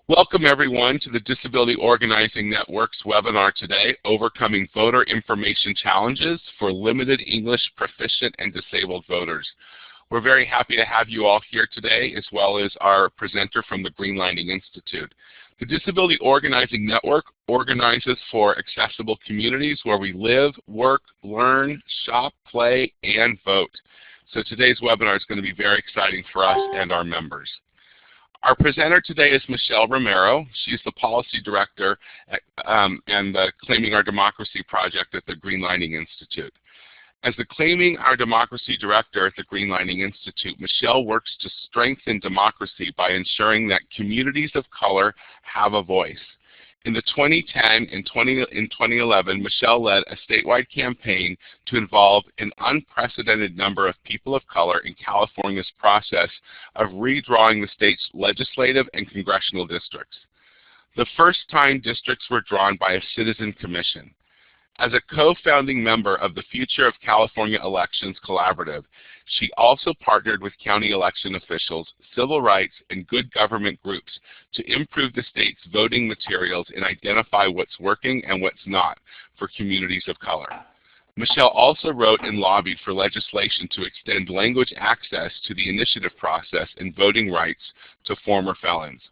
Welcome everyone to the Disability Organizing Network's webinar today, Overcoming Voter Information Challenges for Limited English Proficient and Disabled Voters. We're very happy to have you all here today, as well as our presenter from the Greenlining Institute. The Disability Organizing Network organizes for accessible communities where we live, work, learn, shop, play, and vote. So today's webinar is going to be very exciting for us and our members. Our presenter today is Michelle Romero. She's the Policy Director and the Claiming Our Democracy project at the Greenlining Institute. As the Claiming Our Democracy Director at the Greenlining Institute, Michelle works to strengthen democracy by ensuring that communities of color have a voice. In the 2010 and 2011, Michelle led a statewide campaign to involve an unprecedented number of people of color in California's process of redrawing the state's legislative and congressional districts. The first time districts were drawn by a citizen commission. As a co-founding member of the Future of California Elections Collaborative, she also partnered with county election officials, civil rights, and good government groups to improve the state's voting materials and identify what's working and what's not for communities of color. Michelle also wrote and lobbied for legislation to extend language access to the initiative process and voting rights to former felons.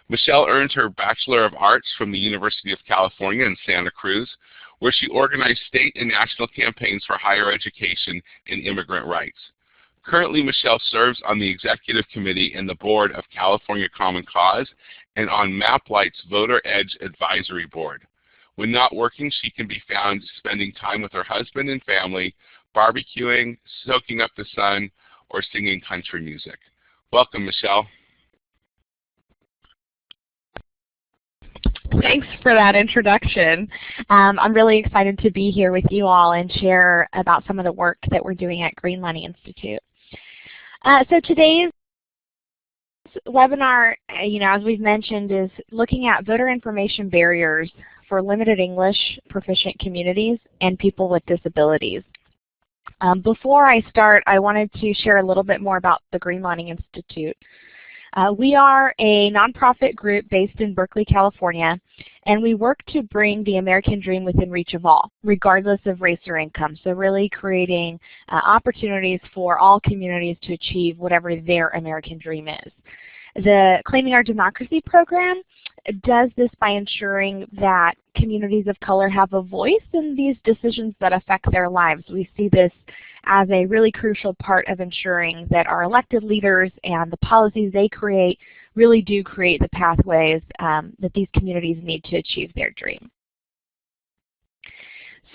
Michelle earned her Bachelor of Arts from the University of California in Santa Cruz, where she organized state and national campaigns for higher education and immigrant rights. Currently, Michelle serves on the Executive Committee and the Board of California Common Cause and on MapLight's Voter Edge Advisory Board. When not working, she can be found spending time with her husband and family, barbecuing, soaking up the sun, or singing country music. Welcome, Michelle. Thanks for that introduction. I'm really excited to be here with you all and share about some of the work that we're doing at Greenlining Institute. So today's webinar, as we've mentioned, is looking at voter information barriers for limited English proficient communities and people with disabilities. Before I start, I wanted to share a little bit more about the Greenlining Institute. We are a nonprofit group based in Berkeley, California, and we work to bring the American dream within reach of all, regardless of race or income. So really creating opportunities for all communities to achieve whatever their American dream is. The Claiming Our Democracy program does this by ensuring that communities of color have a voice in these decisions that affect their lives. We see this as a really crucial part of ensuring that our elected leaders and the policies they create really do create the pathways that these communities need to achieve their dream.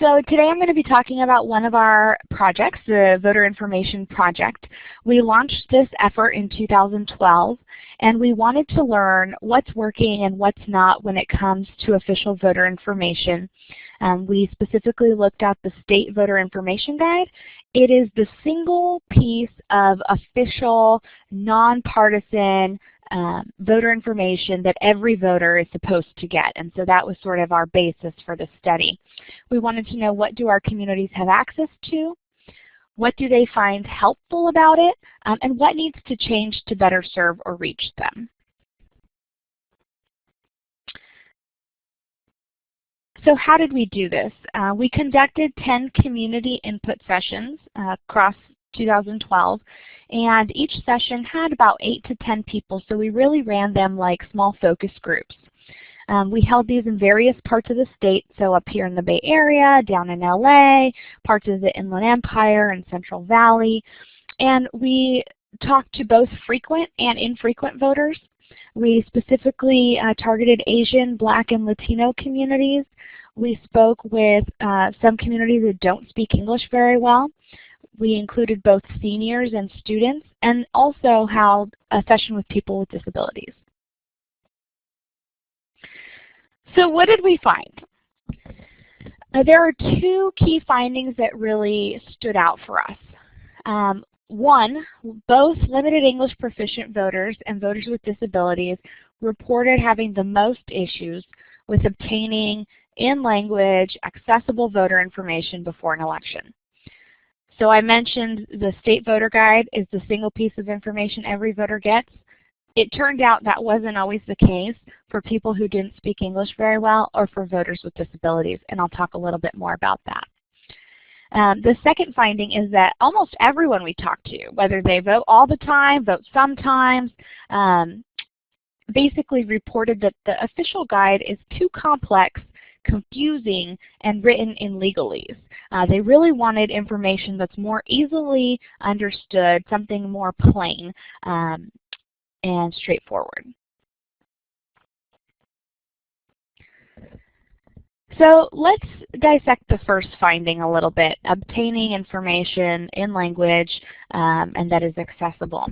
So today I'm going to be talking about one of our projects, the Voter Information Project. We launched this effort in 2012, and we wanted to learn what's working and what's not when it comes to official voter information. We specifically looked at the State Voter Information Guide. It is the single piece of official, nonpartisan voter information that every voter is supposed to get, and so that was sort of our basis for the study. We wanted to know, what do our communities have access to, what do they find helpful about it, and what needs to change to better serve or reach them. So how did we do this? We conducted 10 community input sessions across 2012, and each session had about 8 to 10 people, so we really ran them like small focus groups. We held these in various parts of the state, so up here in the Bay Area, down in LA, parts of the Inland Empire and Central Valley, and we talked to both frequent and infrequent voters. We specifically targeted Asian, Black, and Latino communities. We spoke with some communities that don't speak English very well. We included both seniors and students, and also held a session with people with disabilities. So what did we find? There are two key findings that really stood out for us. One, both limited English proficient voters and voters with disabilities reported having the most issues with obtaining in-language, accessible voter information before an election. So I mentioned the State Voter Guide is the single piece of information every voter gets. It turned out that wasn't always the case for people who didn't speak English very well or for voters with disabilities, and I'll talk a little bit more about that. The second finding is that almost everyone we talk to, whether they vote all the time, vote sometimes, basically reported that the official guide is too complex, confusing, and written in legalese. They really wanted information that's more easily understood, something more plain and straightforward. So let's dissect the first finding a little bit, obtaining information in language and that is accessible.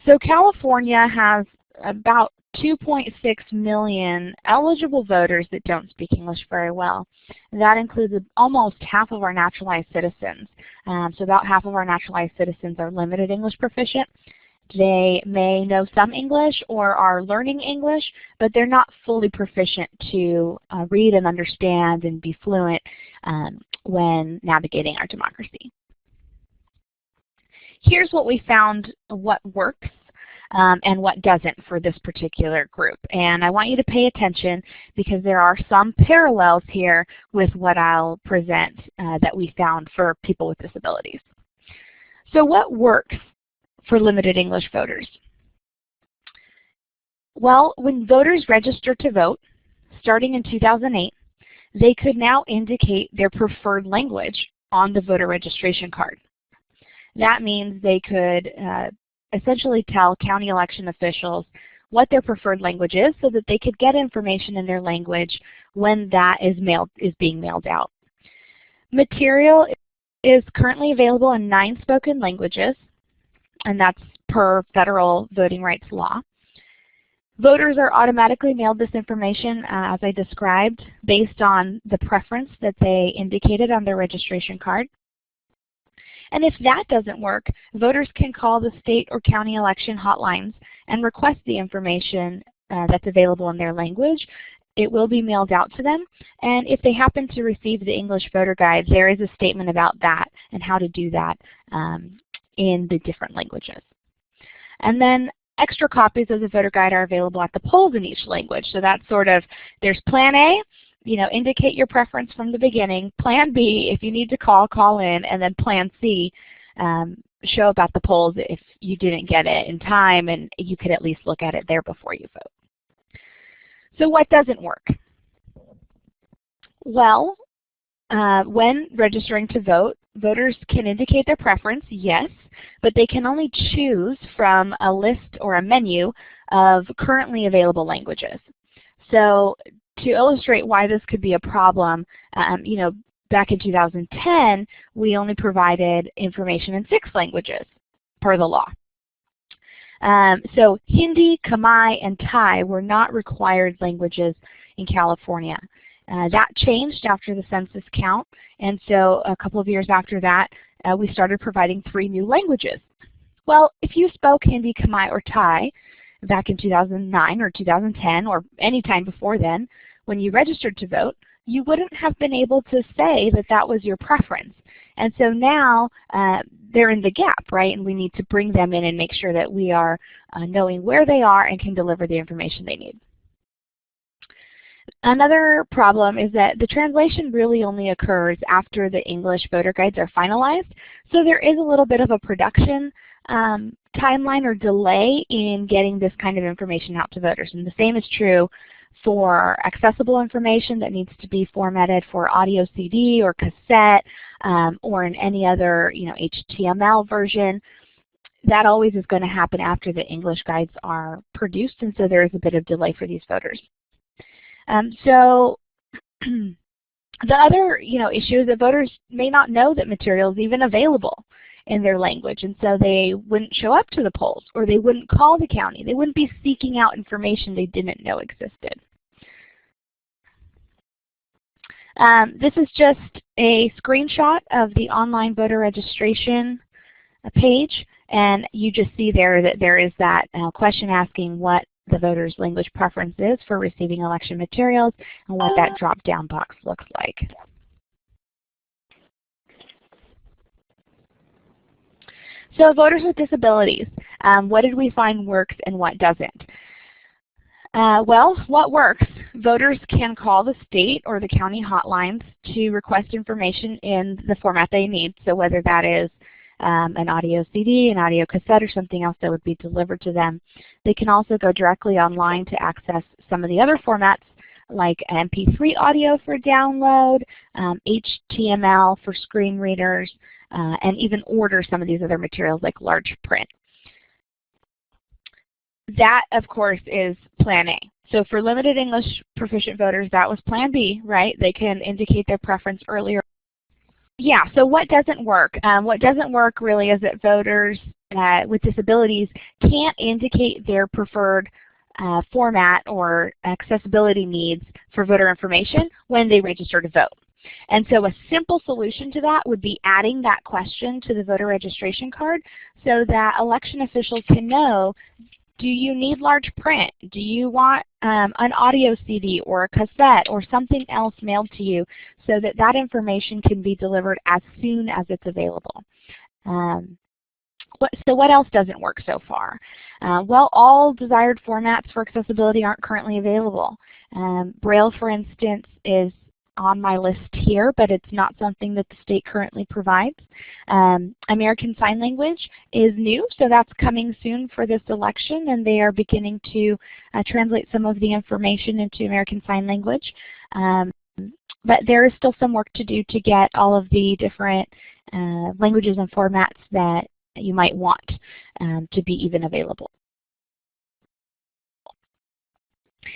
So California has about 2.6 million eligible voters that don't speak English very well. That includes almost half of our naturalized citizens. So about half of our naturalized citizens are limited English proficient. They may know some English or are learning English, but they're not fully proficient to read and understand and be fluent when navigating our democracy. Here's what we found, what works and what doesn't for this particular group. And I want you to pay attention because there are some parallels here with what I'll present that we found for people with disabilities. So what works for limited English voters? Well, when voters registered to vote, starting in 2008, they could now indicate their preferred language on the voter registration card. That means they could essentially tell county election officials what their preferred language is so that they could get information in their language when that is being mailed out. Material is currently available in 9 spoken languages, and that's per federal voting rights law. Voters are automatically mailed this information, as I described, based on the preference that they indicated on their registration card. And if that doesn't work, voters can call the state or county election hotlines and request the information that's available in their language. It will be mailed out to them, and if they happen to receive the English voter guide, there is a statement about that and how to do that in the different languages. And then extra copies of the voter guide are available at the polls in each language. So that's sort of, there's plan A, indicate your preference from the beginning. Plan B, if you need to call in. And then plan C, show up at the polls if you didn't get it in time, and you could at least look at it there before you vote. So what doesn't work? Well, when registering to vote, voters can indicate their preference, yes, but they can only choose from a list or a menu of currently available languages. So to illustrate why this could be a problem, back in 2010, we only provided information in 6 languages per the law. So Hindi, Khmer, and Thai were not required languages in California. That changed after the census count, and so a couple of years after that, we started providing 3 new languages. Well, if you spoke Hindi, Khmer, or Thai back in 2009 or 2010 or any time before then, when you registered to vote, you wouldn't have been able to say that that was your preference. And so now they're in the gap, right? And we need to bring them in and make sure that we are knowing where they are and can deliver the information they need. Another problem is that the translation really only occurs after the English voter guides are finalized. So there is a little bit of a production timeline or delay in getting this kind of information out to voters. And the same is true for accessible information that needs to be formatted for audio CD or cassette or in any other HTML version. That always is going to happen after the English guides are produced, and so there is a bit of delay for these voters. So the other issue is that voters may not know that material is even available in their language, and so they wouldn't show up to the polls, or they wouldn't call the county. They wouldn't be seeking out information they didn't know existed. This is just a screenshot of the online voter registration page, and you just see there that there is that question asking what the voter's language preference is for receiving election materials and what that drop-down box looks like. So voters with disabilities, what did we find works and what doesn't? Well, what works? Voters can call the state or the county hotlines to request information in the format they need. So whether that is an audio CD, an audio cassette, or something else that would be delivered to them. They can also go directly online to access some of the other formats like MP3 audio for download, HTML for screen readers, and even order some of these other materials like large print. That, of course, is Plan A. So for limited English proficient voters, that was Plan B, right? They can indicate their preference earlier. Yeah, so what doesn't work? What doesn't work really is that voters with disabilities can't indicate their preferred format or accessibility needs for voter information when they register to vote. And so a simple solution to that would be adding that question to the voter registration card so that election officials can know, do you need large print? Do you want an audio CD or a cassette or something else mailed to you so that that information can be delivered as soon as it's available? So what else doesn't work so far? Well, all desired formats for accessibility aren't currently available. Braille, for instance, is on my list here, but it's not something that the state currently provides. American Sign Language is new, so that's coming soon for this election, and they are beginning to translate some of the information into American Sign Language. But there is still some work to do to get all of the different languages and formats that you might want to be even available.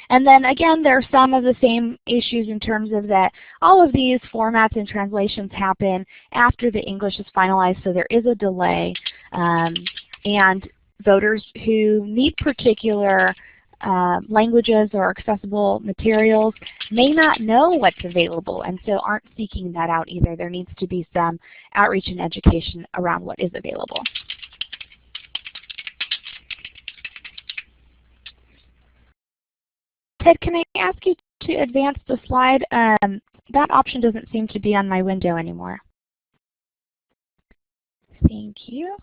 And then again, there are some of the same issues in terms of that all of these formats and translations happen after the English is finalized, so there is a delay. And voters who need particular languages or accessible materials may not know what's available and so aren't seeking that out either. There needs to be some outreach and education around what is available. Ted, can I ask you to advance the slide? That option doesn't seem to be on my window anymore. Thank you.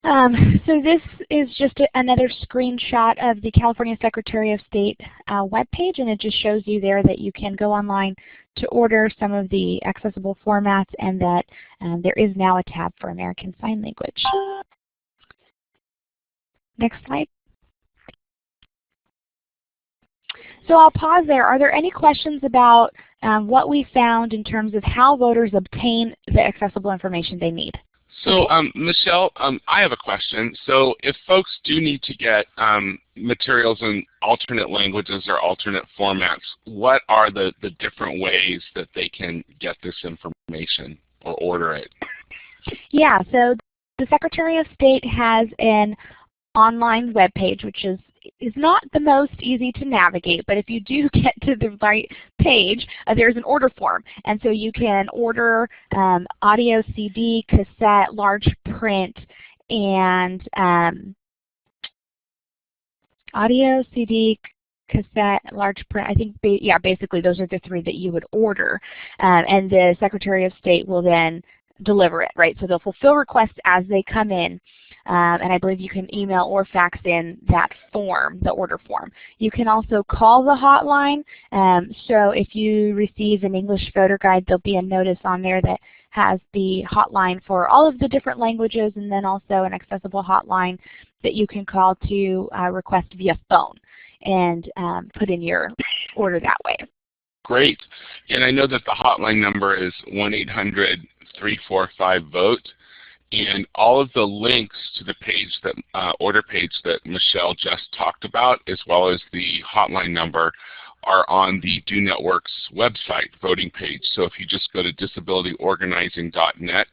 So this is just another screenshot of the California Secretary of State webpage, and it just shows you there that you can go online to order some of the accessible formats and that there is now a tab for American Sign Language. Next slide. So I'll pause there. Are there any questions about what we found in terms of how voters obtain the accessible information they need? So Michelle, I have a question. So if folks do need to get materials in alternate languages or alternate formats, what are the different ways that they can get this information or order it? Yeah, so the Secretary of State has an online webpage, which is not the most easy to navigate, but if you do get to the right page, there's an order form. And so you can order audio CD, cassette, large print, and audio CD, cassette, large print. I think, yeah, basically those are the three that you would order. And the Secretary of State will then deliver it, right? So they'll fulfill requests as they come in. And I believe you can email or fax in that form, the order form. You can also call the hotline. So if you receive an English voter guide, there'll be a notice on there that has the hotline for all of the different languages, and then also an accessible hotline that you can call to request via phone and put in your order that way. Great. And I know that the hotline number is 1-800-345-VOTE. And all of the links to the page that order page that Michelle just talked about, as well as the hotline number, are on the Do Network's website voting page. So if you just go to disabilityorganizing.net,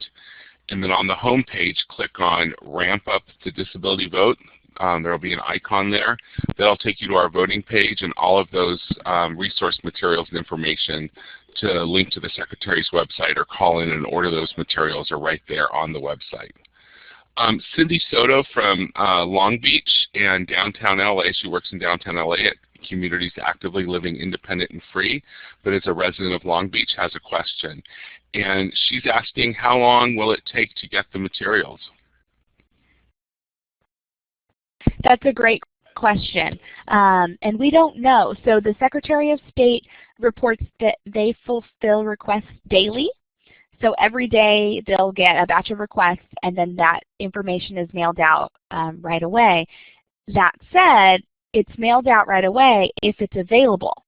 and then on the home page, click on Ramp Up the Disability Vote. There will be an icon there. That'll take you to our voting page, and all of those resource materials and information to link to the Secretary's website or call in and order those materials are right there on the website. Cindy Soto from Long Beach and downtown LA, she works in downtown LA at Communities Actively Living Independent and Free, but as a resident of Long Beach has a question. And she's asking, how long will it take to get the materials? That's a great question, and we don't know. So the Secretary of State reports that they fulfill requests daily. So every day they'll get a batch of requests, and then that information is mailed out right away. That said, it's mailed out right away if it's available.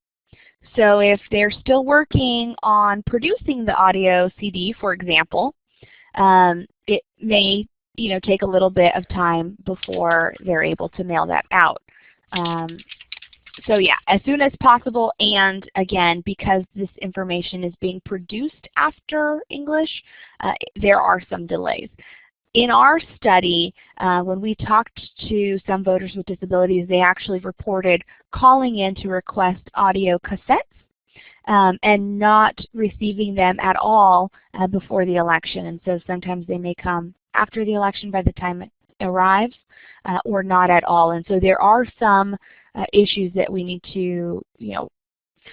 So if they're still working on producing the audio CD, for example, it may take a little bit of time before they're able to mail that out. So yeah, as soon as possible, and again, because this information is being produced after English, there are some delays. In our study, when we talked to some voters with disabilities, they actually reported calling in to request audio cassettes and not receiving them at all before the election. And so sometimes they may come after the election by the time it arrives, or not at all. And so there are some issues that we need to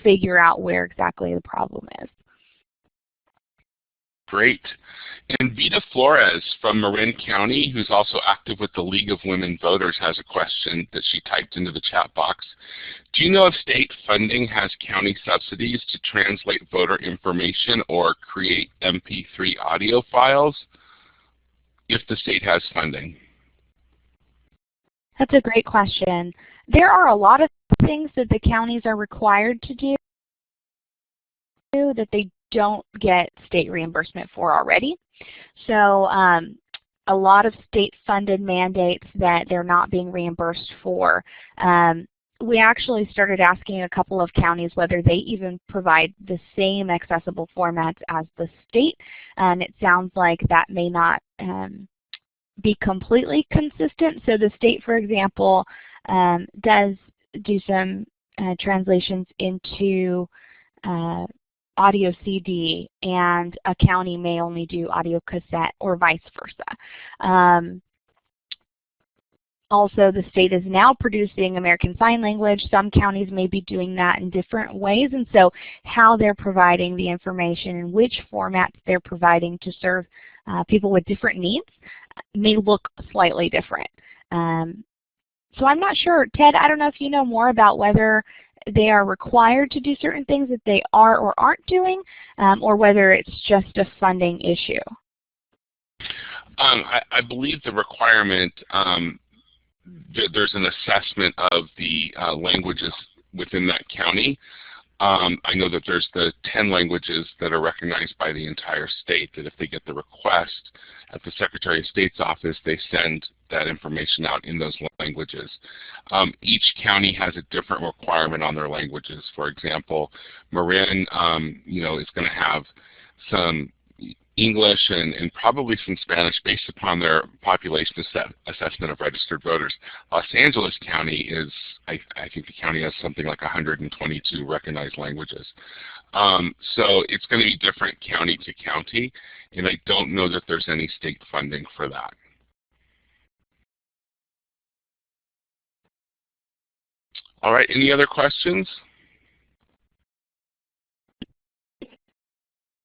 figure out where exactly the problem is. Great. And Vita Flores from Marin County, who's also active with the League of Women Voters, has a question that she typed into the chat box. Do you know if state funding has county subsidies to translate voter information or create MP3 audio files if the state has funding? That's a great question. There are a lot of things that the counties are required to do that they don't get state reimbursement for already. So a lot of state-funded mandates that they're not being reimbursed for. We actually started asking a couple of counties whether they even provide the same accessible formats as the state, and it sounds like that may not be completely consistent. So the state, for example, does do some translations into audio CD, and a county may only do audio cassette or vice versa. Also, the state is now producing American Sign Language. Some counties may be doing that in different ways, and so how they're providing the information and which formats they're providing to serve people with different needs may look slightly different. So I'm not sure. Ted, I don't know if you know more about whether they are required to do certain things that they are or aren't doing, or whether it's just a funding issue. I believe the requirement, there's an assessment of the languages within that county. I know that there's the 10 languages that are recognized by the entire state, that if they get the request at the Secretary of State's office, they send that information out in those languages. Each county has a different requirement on their languages. For example, Marin is going to have some English and probably some Spanish based upon their population assessment of registered voters. Los Angeles County is, I think the county has something like 122 recognized languages. So it's going to be different county to county, and I don't know that there's any state funding for that. All right, any other questions?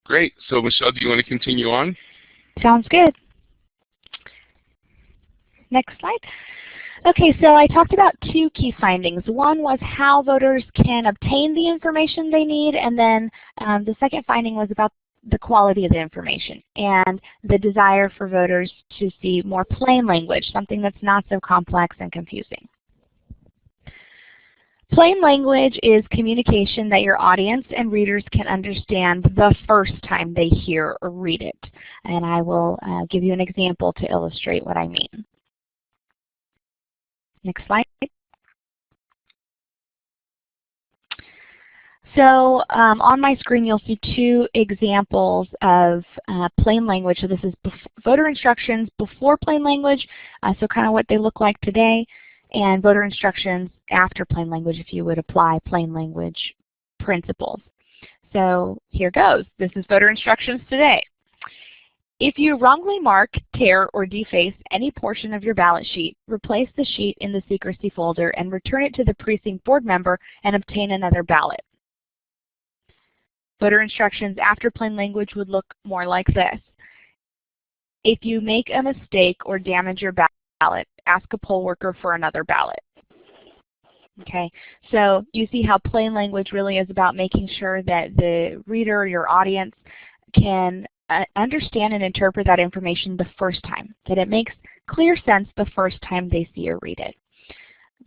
Great. So Michelle, do you want to continue on? Sounds good. Next slide. Okay, so I talked about two key findings. One was how voters can obtain the information they need, and then the second finding was about the quality of the information and the desire for voters to see more plain language, something that's not so complex and confusing. Plain language is communication that your audience and readers can understand the first time they hear or read it. And I will give you an example to illustrate what I mean. Next slide. So on my screen you'll see two examples of plain language. So this is voter instructions before plain language, so kind of what they look like today, and voter instructions after plain language if you would apply plain language principles. So here goes. This is voter instructions today. If you wrongly mark, tear, or deface any portion of your ballot sheet, replace the sheet in the secrecy folder and return it to the precinct board member and obtain another ballot. Voter instructions after plain language would look more like this. If you make a mistake or damage your ballot, ballot. Ask a poll worker for another ballot. Okay, so you see how plain language really is about making sure that the reader, your audience, can understand and interpret that information the first time, that it makes clear sense the first time they see or read it.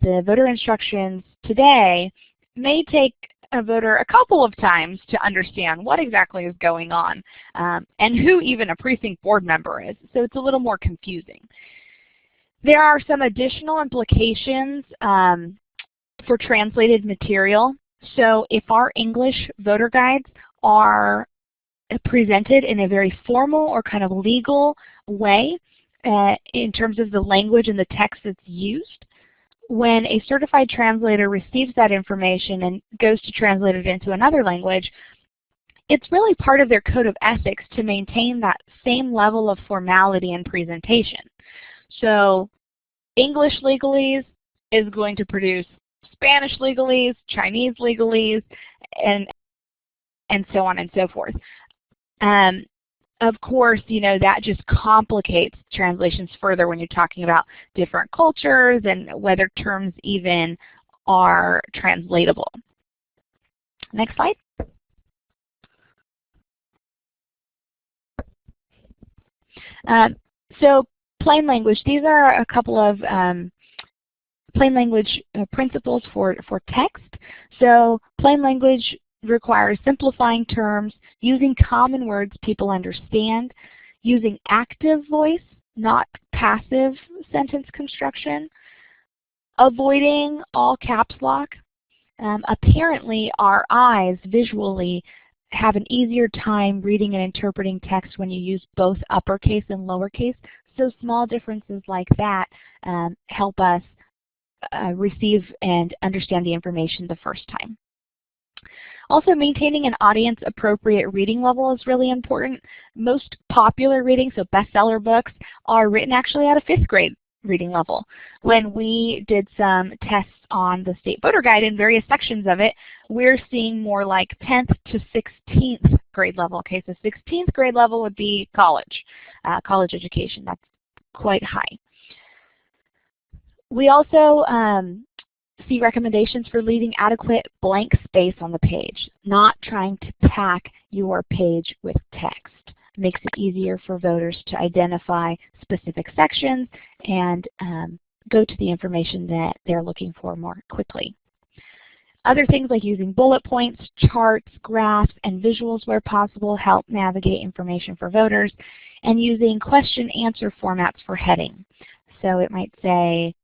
The voter instructions today may take a voter a couple of times to understand what exactly is going on and who even a precinct board member is, so it's a little more confusing. There are some additional implications for translated material. So if our English voter guides are presented in a very formal or kind of legal way in terms of the language and the text that's used, when a certified translator receives that information and goes to translate it into another language, it's really part of their code of ethics to maintain that same level of formality and presentation. So English legalese is going to produce Spanish legalese, Chinese legalese, and so on and so forth. Of course, you know, that just complicates translations further when you're talking about different cultures and whether terms even are translatable. Next slide. So plain language, these are a couple of plain language principles for text. So plain language requires simplifying terms, using common words people understand, using active voice, not passive sentence construction, avoiding all caps lock. Apparently our eyes visually have an easier time reading and interpreting text when you use both uppercase and lowercase, so small differences like that help us receive and understand the information the first time. Also, maintaining an audience-appropriate reading level is really important. Most popular reading, so bestseller books, are written actually at a 5th grade reading level. When we did some tests on the state voter guide in various sections of it, we're seeing more like 10th to 16th grade level. Okay, so 16th grade level would be college, college education. That's quite high. We also see recommendations for leaving adequate blank space on the page, not trying to pack your page with text. It makes it easier for voters to identify specific sections and go to the information that they're looking for more quickly. Other things like using bullet points, charts, graphs, and visuals where possible help navigate information for voters, and using question-answer formats for heading. So it might say,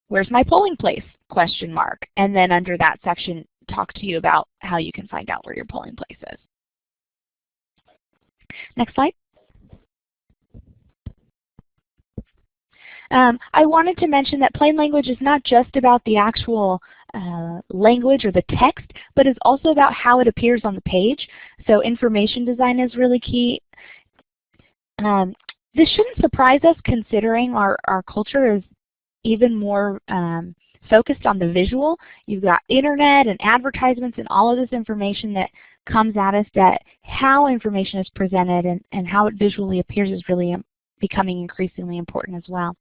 "Where's my polling place?" ? And then under that section, talk to you about how you can find out where your polling place is. Next slide. I wanted to mention that plain language is not just about the actual language or the text, but is also about how it appears on the page. So information design is really key. This shouldn't surprise us considering our culture is even more focused on the visual. You've got internet and advertisements and all of this information that comes at us, that how information is presented and how it visually appears is really becoming increasingly important as well.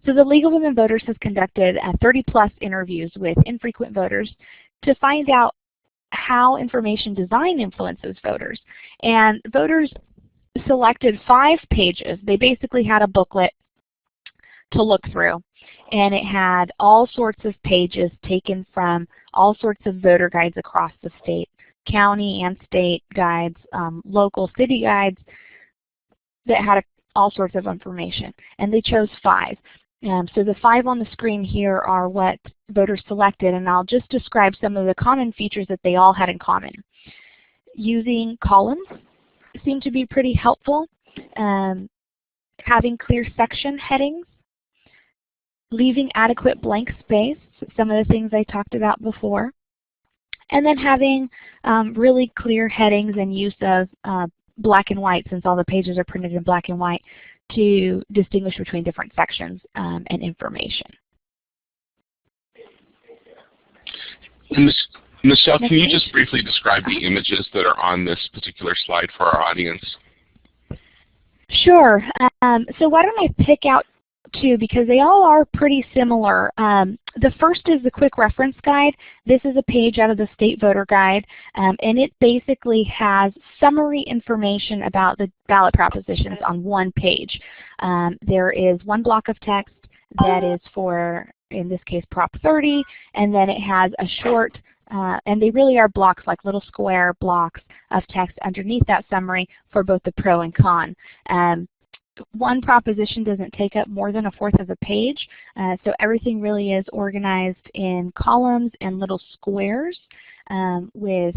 So the League of Women Voters has conducted 30+ interviews with infrequent voters to find out how information design influences voters. And voters selected 5 pages. They basically had a booklet to look through, and it had all sorts of pages taken from all sorts of voter guides across the state, county and state guides, local city guides that had all sorts of information, and they chose 5. So the 5 on the screen here are what voters selected, and I'll just describe some of the common features that they all had in common. Using columns seemed to be pretty helpful. Having clear section headings, leaving adequate blank space, some of the things I talked about before, and then having really clear headings and use of black and white, since all the pages are printed in black and white, to distinguish between different sections and information. Michelle, can you just briefly describe the images that are on this particular slide for our audience? Sure. So why don't I pick out two because they all are pretty similar. The first is the quick reference guide. This is a page out of the state voter guide, and it basically has summary information about the ballot propositions on one page. There is one block of text that is for, in this case, Prop 30, and then it has a short, and they really are blocks, like little square blocks of text underneath that summary for both the pro and con. One proposition doesn't take up more than a fourth of a page, so everything really is organized in columns and little squares with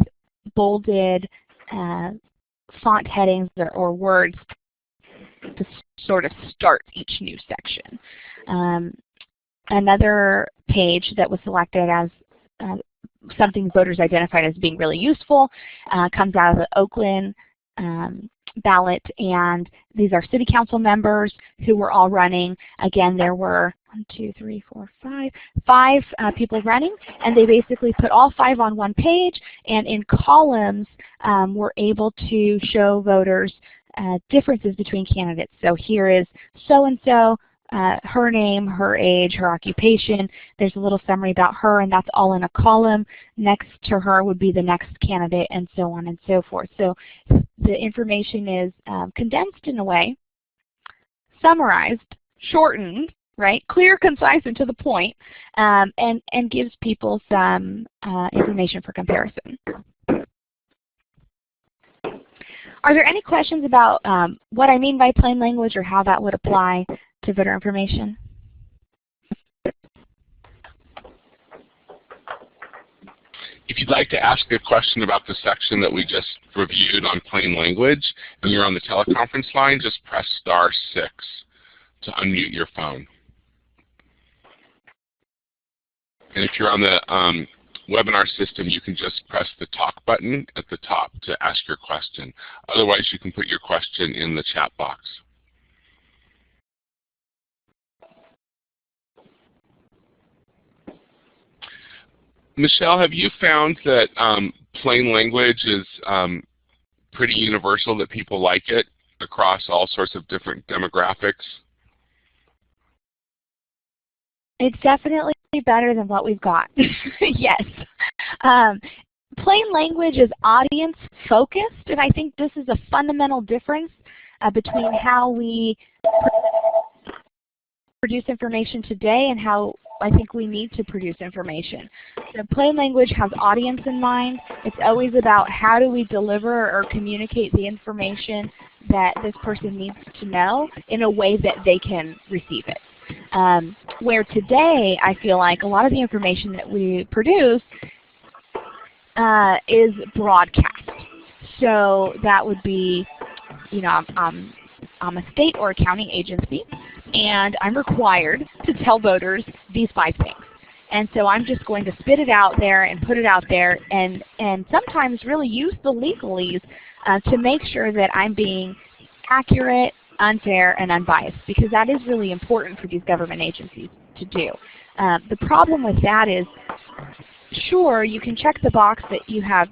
bolded font headings or words to sort of start each new section. Another page that was selected as something voters identified as being really useful comes out of the Oakland ballot, and these are city council members who were all running. Again, there were 5 people running, and they basically put all 5 on one page, and in columns were able to show voters differences between candidates. So here is so-and-so, her name, her age, her occupation. There's a little summary about her, and that's all in a column. Next to her would be the next candidate, and so on and so forth. So the information is condensed in a way, summarized, shortened, right, clear, concise, and to the point, and gives people some information for comparison. Are there any questions about what I mean by plain language or how that would apply to voter information? If you'd like to ask a question about the section that we just reviewed on plain language and you're on the teleconference line, just press *6 to unmute your phone. And if you're on the webinar system, you can just press the talk button at the top to ask your question. Otherwise, you can put your question in the chat box. Michelle, have you found that plain language is pretty universal, that people like it across all sorts of different demographics? It's definitely better than what we've got. Yes. Plain language is audience focused, and I think this is a fundamental difference between how we produce information today and how I think we need to produce information. So plain language has audience in mind. It's always about how do we deliver or communicate the information that this person needs to know in a way that they can receive it. Where today I feel like a lot of the information that we produce is broadcast. So that would be, you know, I'm a state or a county agency, and I'm required to tell voters these 5 things. And so I'm just going to spit it out there and put it out there, and sometimes really use the legalese to make sure that I'm being accurate, unfair, and unbiased, because that is really important for these government agencies to do. The problem with that is, sure, you can check the box that you have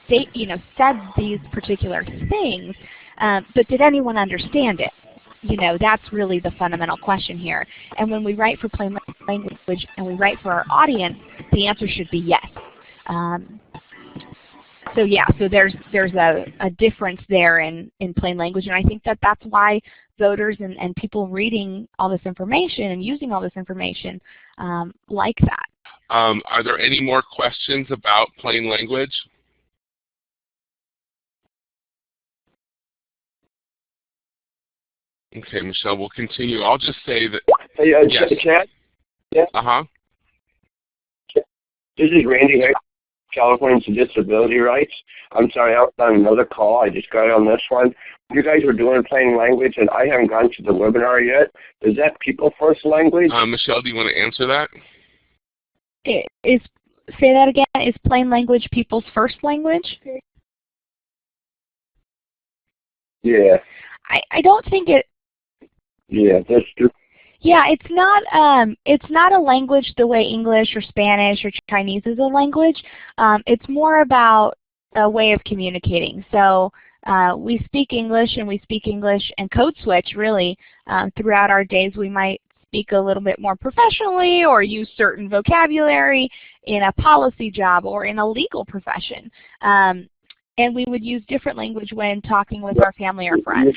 said these particular things, but did anyone understand it? You know, that's really the fundamental question here. And when we write for plain language and we write for our audience, the answer should be yes. So yeah, so there's a difference there in plain language, and I think that that's why voters and people reading all this information and using all this information like that. Are there any more questions about plain language? Okay, Michelle, we'll continue. I'll just say that. Hey, yes. Chad? Yeah? This is Randy here, Californians with Disability Rights. I'm sorry, I was on another call. I just got on this one. You guys were doing plain language, and I haven't gone to the webinar yet. Is that people first language? Michelle, do you want to answer that? Say that again. Is plain language people's first language? Yeah. I don't think it. Yeah, that's true. Yeah, it's not a language the way English or Spanish or Chinese is a language. It's more about a way of communicating. So We speak English, and we speak English and code switch really throughout our days. We might speak a little bit more professionally or use certain vocabulary in a policy job or in a legal profession. And we would use different language when talking with our family or friends.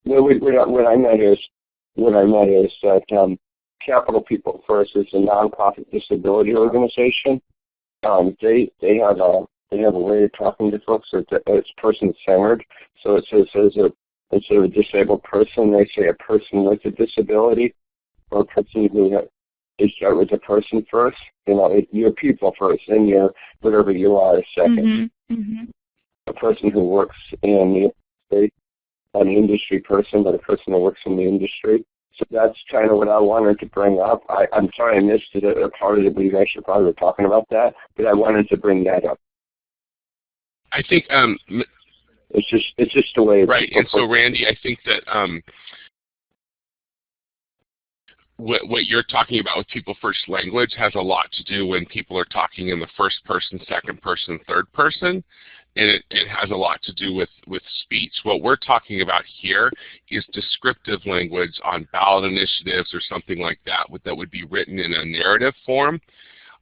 What I meant is that Capital People First is a nonprofit disability organization. They have a way of talking to folks that it's person-centered. So it says instead of a disabled person, they say a person with a disability, or a person who they start with a person first. You know, you're people first, and you're whatever you are second. A person who works in the industry, not an industry person, but a person who works in the industry. So that's kind of what I wanted to bring up. I'm sorry I missed it, a part of it, but you guys should probably were talking about that. But I wanted to bring that up. I think it's just the way. Right, and so Randy, I think that what you're talking about with people first language has a lot to do when people are talking in the first person, second person, third person. And it has a lot to do with speech. What we're talking about here is descriptive language on ballot initiatives or something like that that would be written in a narrative form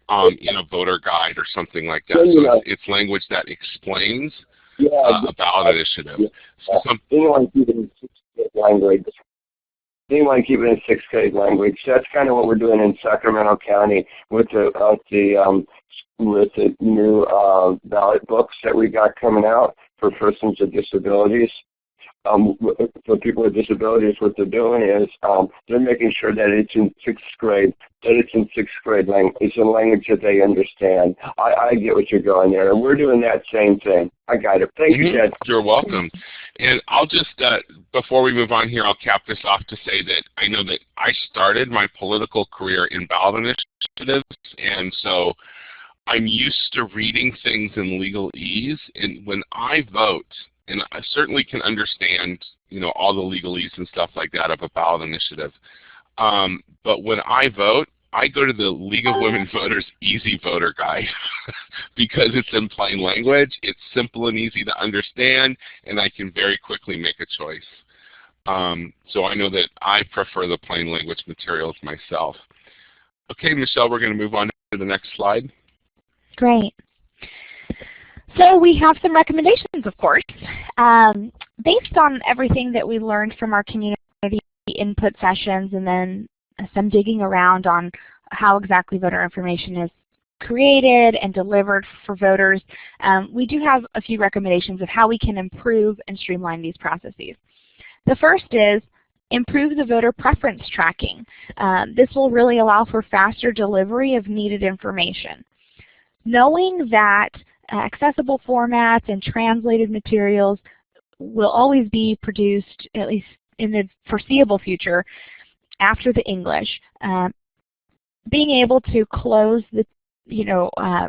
in a voter guide or something like that. So it's language that explains a ballot initiative. So anyone keeping language. Anyone keeping in sixth grade language. That's kind of what we're doing in Sacramento County with the new ballot books that we got coming out for persons with disabilities. For people with disabilities, what they're doing is they're making sure that it's in sixth grade, language. It's a language that they understand. I get what you're going there, and we're doing that same thing. I got it. Thank you, Ted. You're welcome. And I'll just, before we move on here, I'll cap this off to say that I know that I started my political career in ballot initiatives, and so I'm used to reading things in legalese, and when I vote, and I certainly can understand, all the legalese and stuff like that of a ballot initiative. But when I vote, I go to the League of Women Voters Easy Voter Guide because it's in plain language, it's simple and easy to understand, and I can very quickly make a choice. So I know that I prefer the plain language materials myself. Okay, Michelle, we're going to move on to the next slide. Great. So we have some recommendations, of course. Based on everything that we learned from our community input sessions and then some digging around on how exactly voter information is created and delivered for voters, we do have a few recommendations of how we can improve and streamline these processes. The first is improve the voter preference tracking. This will really allow for faster delivery of needed information. Knowing that accessible formats and translated materials will always be produced, at least in the foreseeable future, after the English. Being able to close the,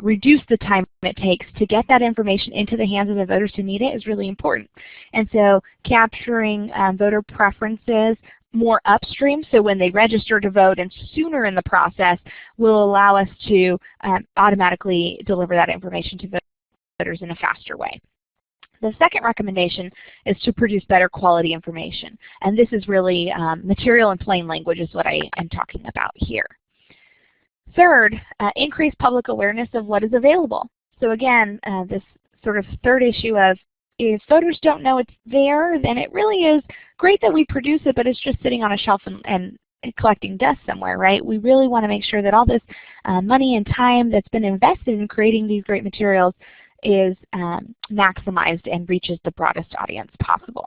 reduce the time it takes to get that information into the hands of the voters who need it is really important. And so capturing voter preferences more upstream, so when they register to vote and sooner in the process, will allow us to automatically deliver that information to voters in a faster way. The second recommendation is to produce better quality information. And this is really material in plain language is what I am talking about here. Third, increase public awareness of what is available. So again, this sort of third issue of if voters don't know it's there, then it really is great that we produce it, but it's just sitting on a shelf and collecting dust somewhere, right? We really want to make sure that all this money and time that's been invested in creating these great materials is maximized and reaches the broadest audience possible.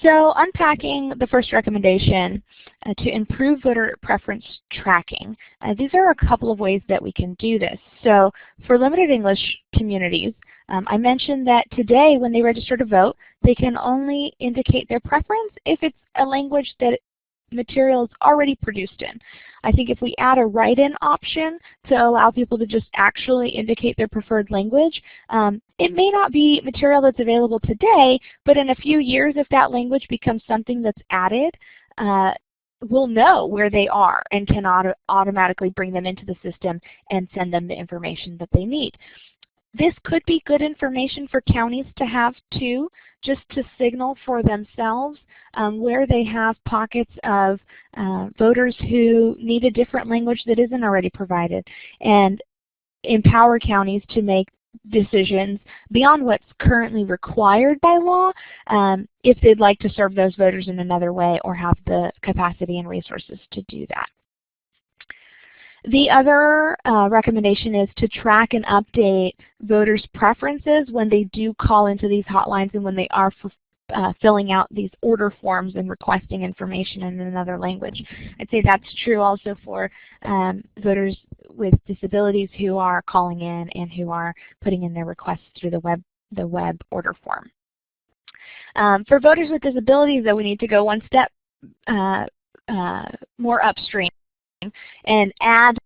So unpacking the first recommendation to improve voter preference tracking, these are a couple of ways that we can do this. So for limited English communities, I mentioned that today when they register to vote, they can only indicate their preference if it's a language that material is already produced in. I think if we add a write-in option to allow people to just actually indicate their preferred language, it may not be material that's available today, but in a few years if that language becomes something that's added, will know where they are and can automatically bring them into the system and send them the information that they need. This could be good information for counties to have too, just to signal for themselves where they have pockets of voters who need a different language that isn't already provided, and empower counties to make decisions beyond what's currently required by law if they'd like to serve those voters in another way or have the capacity and resources to do that. The other recommendation is to track and update voters' preferences when they do call into these hotlines and when they are filling out these order forms and requesting information in another language. I'd say that's true also for voters with disabilities who are calling in and who are putting in their requests through the web order form. For voters with disabilities, though, we need to go one step more upstream and add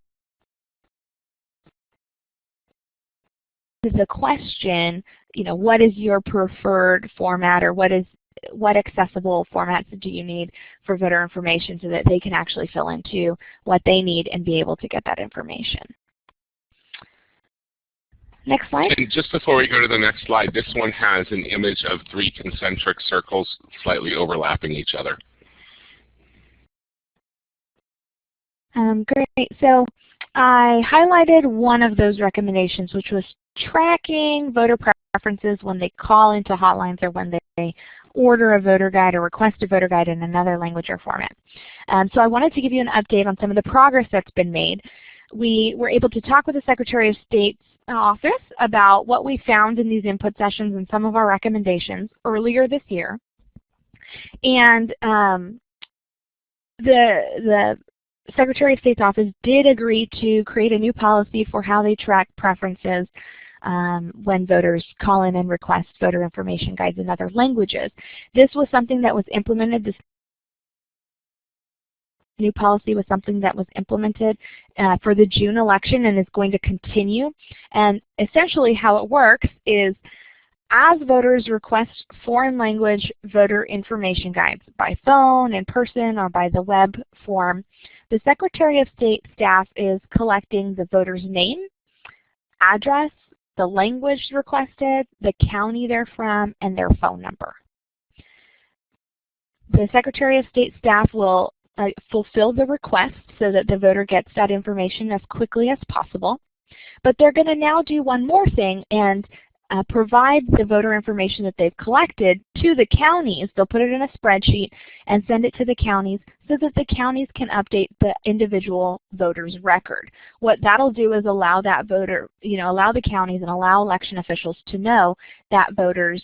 to the question, what is your preferred format, or what accessible formats do you need for voter information so that they can actually fill into what they need and be able to get that information. Next slide. And just before we go to the next slide, this one has an image of 3 concentric circles slightly overlapping each other. Great. So I highlighted one of those recommendations, which was tracking voter preferences when they call into hotlines or when they order a voter guide or request a voter guide in another language or format. So I wanted to give you an update on some of the progress that's been made. We were able to talk with the Secretary of State's office about what we found in these input sessions and some of our recommendations earlier this year. And the Secretary of State's office did agree to create a new policy for how they track preferences when voters call in and request voter information guides in other languages. This was something that was implemented, this new policy was something that was implemented for the June election and is going to continue. And essentially how it works is as voters request foreign language voter information guides by phone, in person, or by the web form, the Secretary of State staff is collecting the voter's name, address, the language requested, the county they're from, and their phone number. The Secretary of State staff will fulfill the request so that the voter gets that information as quickly as possible. But they're going to now do one more thing and provide the voter information that they've collected to the counties. They'll put it in a spreadsheet and send it to the counties so that the counties can update the individual voter's record. What that'll do is allow that voter, allow the counties and allow election officials to know that voter's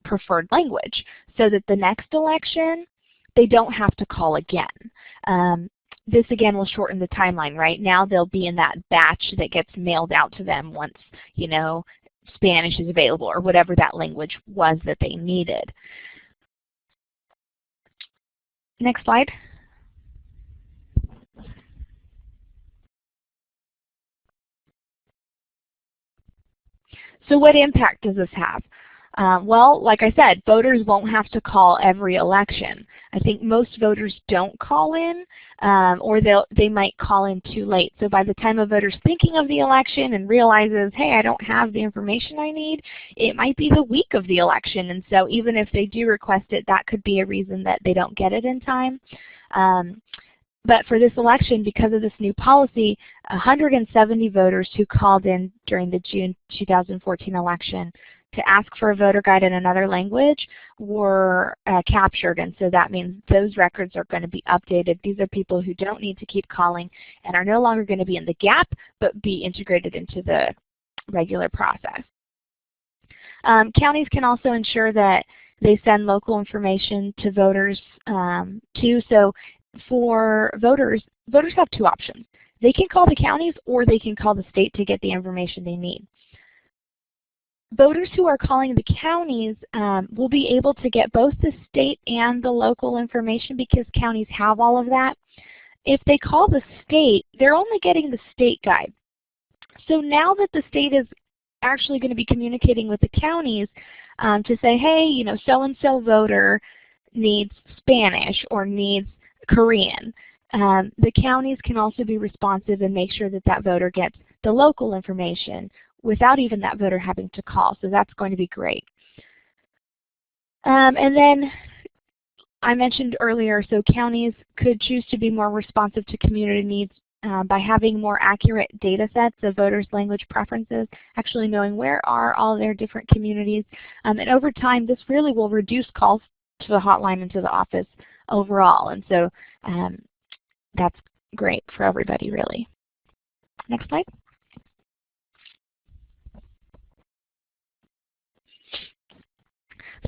preferred language so that the next election they don't have to call again. This again will shorten the timeline, right? Now they'll be in that batch that gets mailed out to them once, Spanish is available or whatever that language was that they needed. Next slide. So what impact does this have? Well, like I said, voters won't have to call every election. I think most voters don't call in, or they might call in too late. So by the time a voter's thinking of the election and realizes, hey, I don't have the information I need, it might be the week of the election. And so even if they do request it, that could be a reason that they don't get it in time. But for this election, because of this new policy, 170 voters who called in during the June 2014 election to ask for a voter guide in another language were captured, and so that means those records are going to be updated. These are people who don't need to keep calling and are no longer going to be in the gap, but be integrated into the regular process. Counties can also ensure that they send local information to voters too. So for voters have two options. They can call the counties or they can call the state to get the information they need. Voters who are calling the counties will be able to get both the state and the local information because counties have all of that. If they call the state, they're only getting the state guide. So now that the state is actually going to be communicating with the counties to say, hey, so-and-so voter needs Spanish or needs Korean. The counties can also be responsive and make sure that that voter gets the local information without even that voter having to call, so that's going to be great. And then I mentioned earlier, so counties could choose to be more responsive to community needs by having more accurate data sets of voters' language preferences, actually knowing where are all their different communities. And over time, this really will reduce calls to the hotline and to the office overall. And so that's great for everybody, really. Next slide.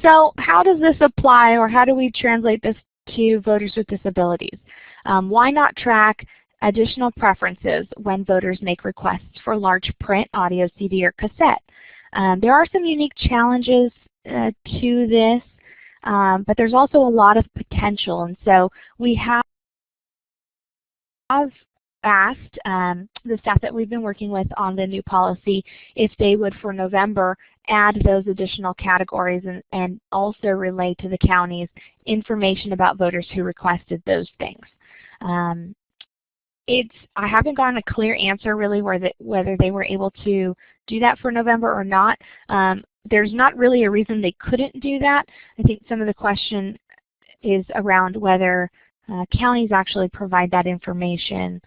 So how does this apply, or how do we translate this to voters with disabilities? Why not track additional preferences when voters make requests for large print, audio, CD, or cassette? There are some unique challenges to this, but there's also a lot of potential. And so we have asked the staff that we've been working with on the new policy if they would, for November, add those additional categories and also relay to the counties information about voters who requested those things. I haven't gotten a clear answer really whether they were able to do that for November or not. There's not really a reason they couldn't do that. I think some of the question is around whether counties actually provide that information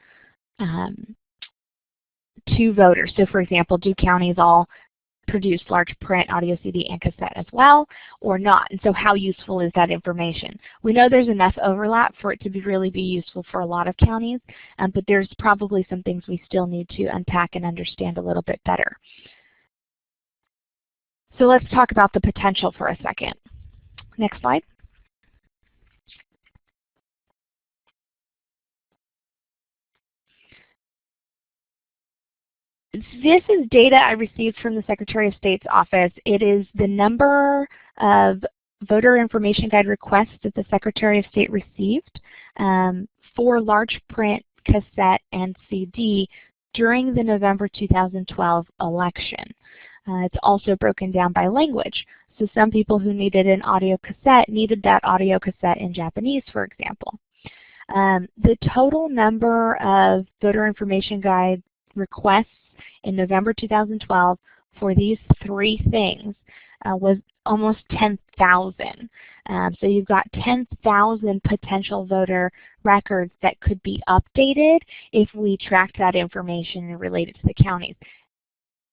to voters. So for example, do counties all produce large print, audio, CD, and cassette as well, or not? And so how useful is that information? We know there's enough overlap for it to really be useful for a lot of counties, but there's probably some things we still need to unpack and understand a little bit better. So let's talk about the potential for a second. Next slide. This is data I received from the Secretary of State's office. It is the number of voter information guide requests that the Secretary of State received for large print, cassette, and CD during the November 2012 election. It's also broken down by language. So some people who needed an audio cassette needed that audio cassette in Japanese, for example. The total number of voter information guide requests in November 2012 for these three things was almost 10,000. So you've got 10,000 potential voter records that could be updated if we tracked that information and related to the counties.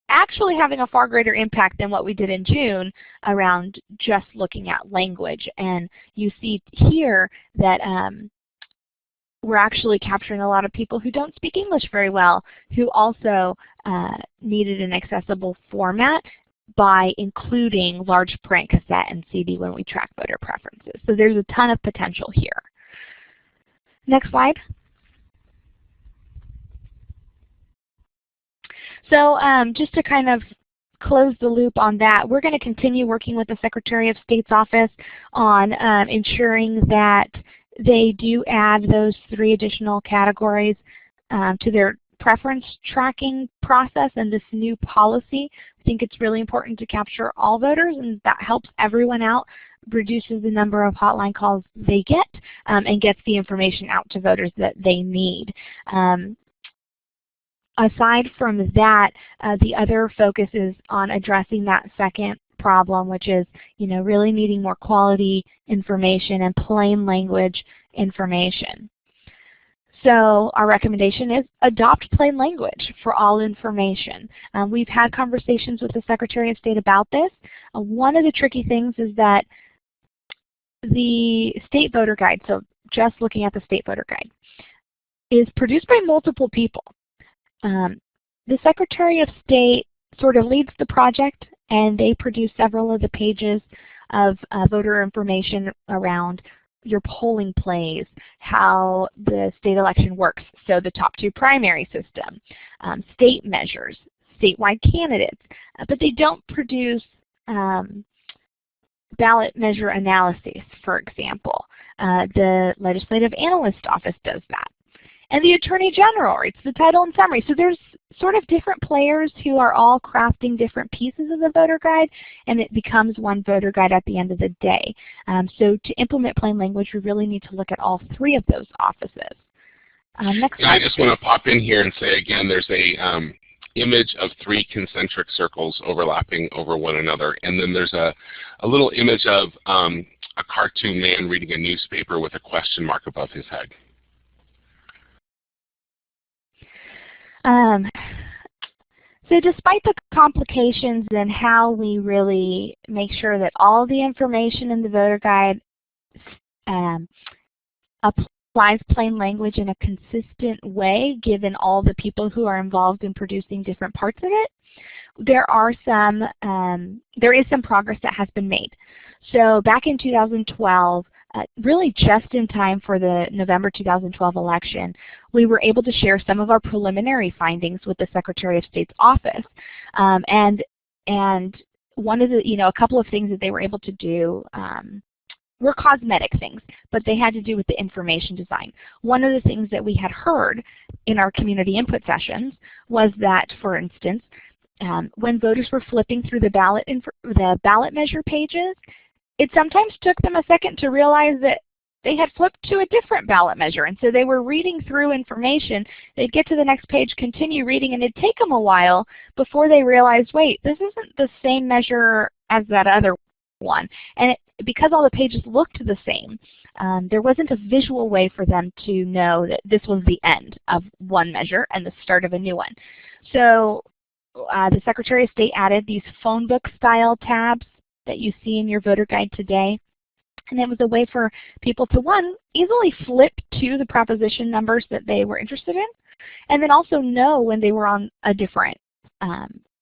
Actually having a far greater impact than what we did in June around just looking at language. And you see here that we're actually capturing a lot of people who don't speak English very well, who also needed an accessible format by including large print, cassette, and CD when we track voter preferences. So there's a ton of potential here. Next slide. So just to kind of close the loop on that, we're going to continue working with the Secretary of State's office on ensuring that they do add those three additional categories to their preference tracking process and this new policy. I think it's really important to capture all voters, and that helps everyone out, reduces the number of hotline calls they get, and gets the information out to voters that they need. Aside from that, the other focus is on addressing that second problem, which is, really needing more quality information and plain language information. So our recommendation is adopt plain language for all information. We've had conversations with the Secretary of State about this. One of the tricky things is that the state voter guide, so just looking at the state voter guide, is produced by multiple people. The Secretary of State sort of leads the project, and they produce several of the pages of voter information around your polling place, how the state election works, so the top two primary system, state measures, statewide candidates, but they don't produce ballot measure analyses, for example. The Legislative Analyst Office does that. And the Attorney General writes the title and summary. So there's sort of different players who are all crafting different pieces of the voter guide, and it becomes one voter guide at the end of the day. So to implement plain language, we really need to look at all three of those offices. Next slide. I just want to pop in here and say again, there's a image of 3 concentric circles overlapping over one another, and then there's a little image of a cartoon man reading a newspaper with a question mark above his head. So despite the complications in how we really make sure that all the information in the voter guide applies plain language in a consistent way, given all the people who are involved in producing different parts of it, there is some progress that has been made. So back in 2012, really just in time for the November 2012 election, we were able to share some of our preliminary findings with the Secretary of State's office. And one of the, a couple of things that they were able to do were cosmetic things, but they had to do with the information design. One of the things that we had heard in our community input sessions was that, for instance, when voters were flipping through the ballot measure pages, it sometimes took them a second to realize that they had flipped to a different ballot measure, and so they were reading through information. They'd get to the next page, continue reading, and it'd take them a while before they realized, wait, this isn't the same measure as that other one. And because all the pages looked the same, there wasn't a visual way for them to know that this was the end of one measure and the start of a new one. So the Secretary of State added these phone book style tabs that you see in your voter guide today. And it was a way for people to, one, easily flip to the proposition numbers that they were interested in, and then also know when they were on a different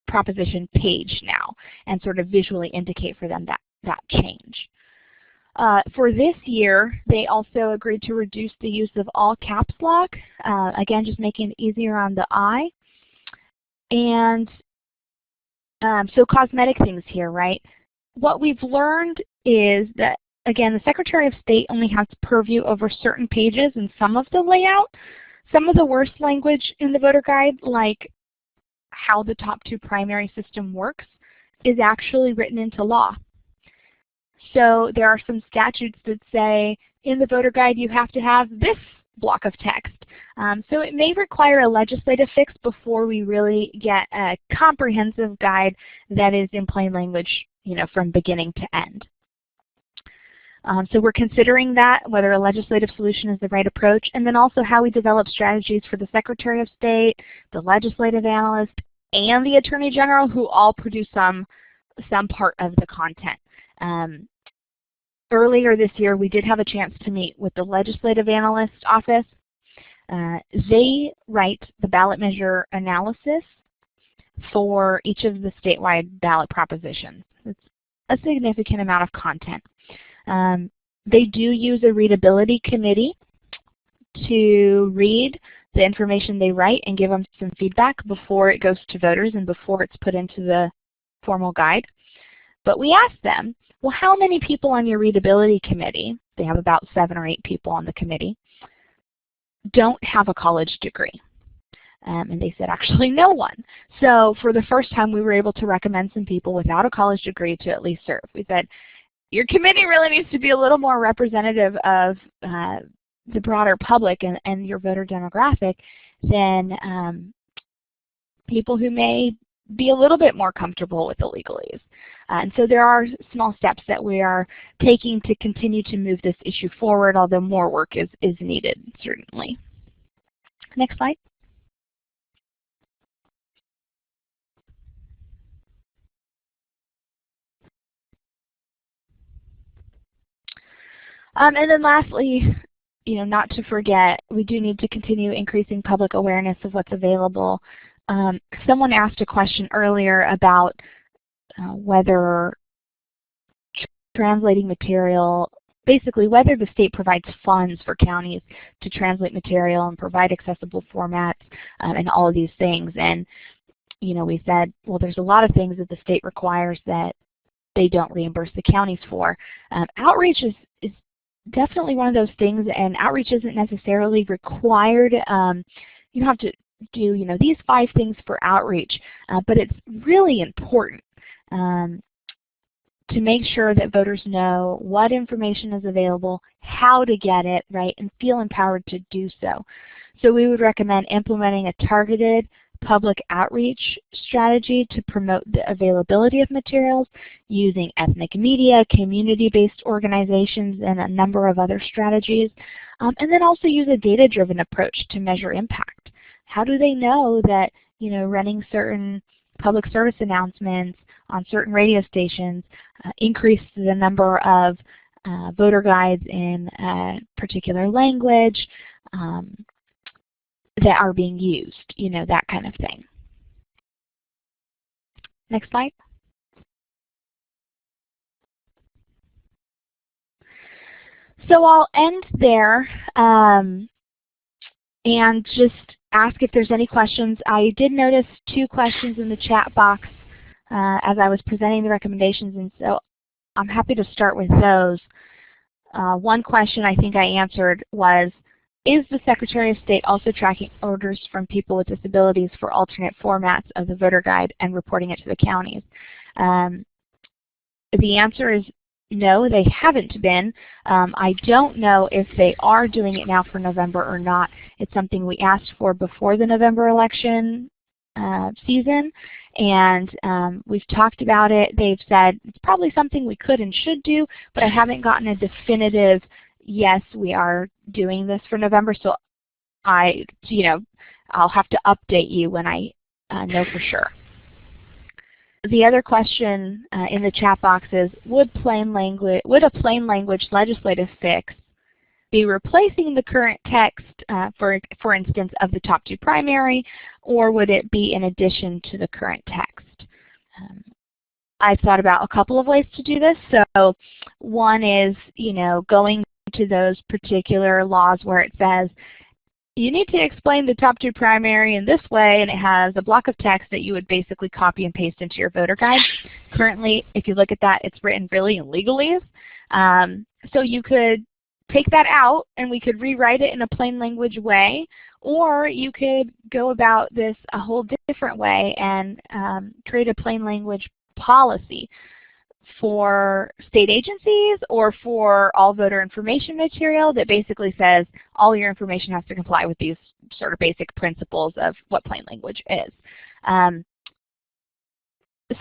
proposition page now, and sort of visually indicate for them that change. For this year, they also agreed to reduce the use of all caps lock, again, just making it easier on the eye. And so cosmetic things here, right? What we've learned is that, again, the Secretary of State only has purview over certain pages and some of the layout. Some of the worst language in the voter guide, like how the top 2 primary system works, is actually written into law. So there are some statutes that say in the voter guide you have to have this block of text. So it may require a legislative fix before we really get a comprehensive guide that is in plain language, from beginning to end. So we're considering that, whether a legislative solution is the right approach, and then also how we develop strategies for the Secretary of State, the legislative analyst, and the Attorney General, who all produce some part of the content. Earlier this year, we did have a chance to meet with the Legislative Analyst Office. They write the ballot measure analysis for each of the statewide ballot propositions. It's a significant amount of content. They do use a readability committee to read the information they write and give them some feedback before it goes to voters and before it's put into the formal guide. But we asked them, well, how many people on your readability committee, they have about 7 or 8 people on the committee, don't have a college degree? And they said, actually, no one. So for the first time, we were able to recommend some people without a college degree to at least serve. We said, your committee really needs to be a little more representative of the broader public and your voter demographic than people who may be a little bit more comfortable with the legalese. And so there are small steps that we are taking to continue to move this issue forward, although more work is needed, certainly. Next slide. And then lastly, not to forget, we do need to continue increasing public awareness of what's available. Someone asked a question earlier about whether translating material, basically whether the state provides funds for counties to translate material and provide accessible formats and all of these things. And we said, well, there's a lot of things that the state requires that they don't reimburse the counties for. Outreach is definitely one of those things, and outreach isn't necessarily required. You don't have to do these 5 things for outreach, but it's really important to make sure that voters know what information is available, how to get it, right, and feel empowered to do so. So we would recommend implementing a targeted public outreach strategy to promote the availability of materials using ethnic media, community-based organizations, and a number of other strategies. And then also use a data-driven approach to measure impact. How do they know that running certain public service announcements on certain radio stations increases the number of voter guides in a particular language that are being used, that kind of thing. Next slide. So I'll end there and just ask if there's any questions. I did notice 2 questions in the chat box as I was presenting the recommendations, and so I'm happy to start with those. One question I think I answered was, is the Secretary of State also tracking orders from people with disabilities for alternate formats of the voter guide and reporting it to the counties? The answer is no, they haven't been. I don't know if they are doing it now for November or not. It's something we asked for before the November election season, and we've talked about it. They've said it's probably something we could and should do, but I haven't gotten a definitive yes, we are doing this for November, so I'll have to update you when I know for sure. The other question in the chat box is, would a plain language legislative fix be replacing the current text, for instance, of the top 2 primary, or would it be in addition to the current text? I've thought about a couple of ways to do this. So one is, going to those particular laws where it says, you need to explain the top 2 primary in this way, and it has a block of text that you would basically copy and paste into your voter guide. Currently, if you look at that, it's written really in legalese. So you could take that out and we could rewrite it in a plain language way, or you could go about this a whole different way and create a plain language policy for state agencies or for all voter information material that basically says all your information has to comply with these sort of basic principles of what plain language is.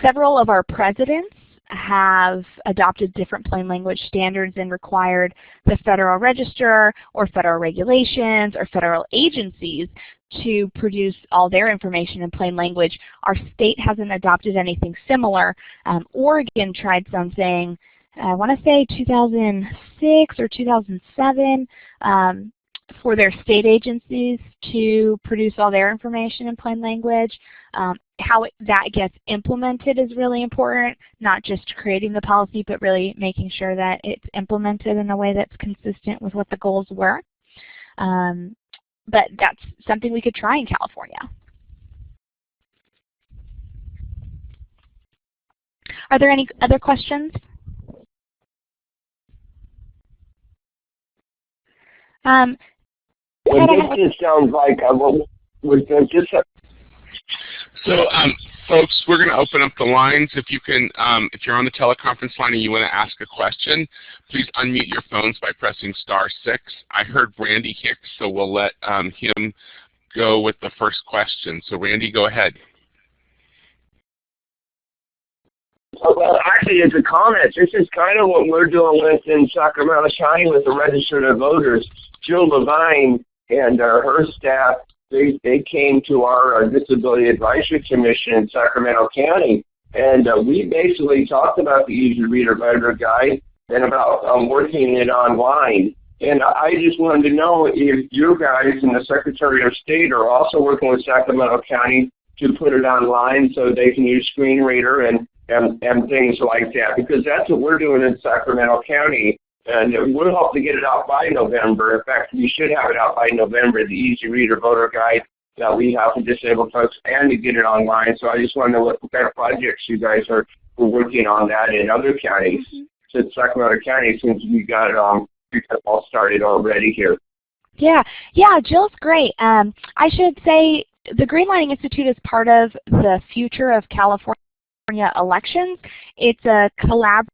Several of our presidents have adopted different plain language standards and required the Federal Register or federal regulations or federal agencies to produce all their information in plain language. Our state hasn't adopted anything similar. Oregon tried something, I want to say 2006 or 2007, for their state agencies to produce all their information in plain language. How that gets implemented is really important, not just creating the policy, but really making sure that it's implemented in a way that's consistent with what the goals were. But that's something we could try in California. Are there any other questions? This sounds like So, folks, we're going to open up the lines. If you can, if you're on the teleconference line and you want to ask a question, please unmute your phones by pressing *6. I heard Randy Hicks, so we'll let him go with the first question. So, Randy, go ahead. Well, actually, it's a comment. This is kind of what we're doing in Sacramento County with the registered voters. Jill Levine and her staff, they came to our Disability Advisory Commission in Sacramento County, and we basically talked about the Easy Reader Voter Guide and about working it online. And I just wanted to know if you guys and the Secretary of State are also working with Sacramento County to put it online so they can use Screen Reader and things like that, because that's what we're doing in Sacramento County. And we'll hope to get it out by November. In fact, we should have it out by November, the Easy Reader Voter Guide that we have for disabled folks, and to get it online. So I just want to know what kind of projects you guys are working on that in other counties. Since Sacramento County, since we got it all started already here. Yeah, Jill's great. I should say the Greenlining Institute is part of the Future of California Elections. It's a collaborative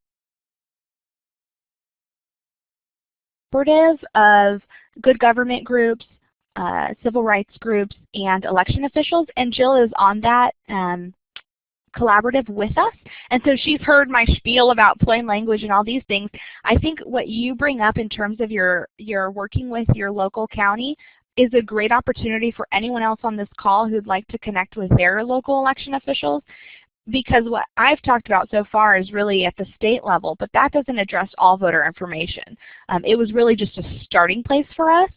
of good government groups, civil rights groups, and election officials, and Jill is on that collaborative with us. And so she's heard my spiel about plain language and all these things. I think what you bring up in terms of your working with your local county is a great opportunity for anyone else on this call who'd like to connect with their local election officials, because what I've talked about so far is really at the state level, but that doesn't address all voter information. It was really just a starting place for us.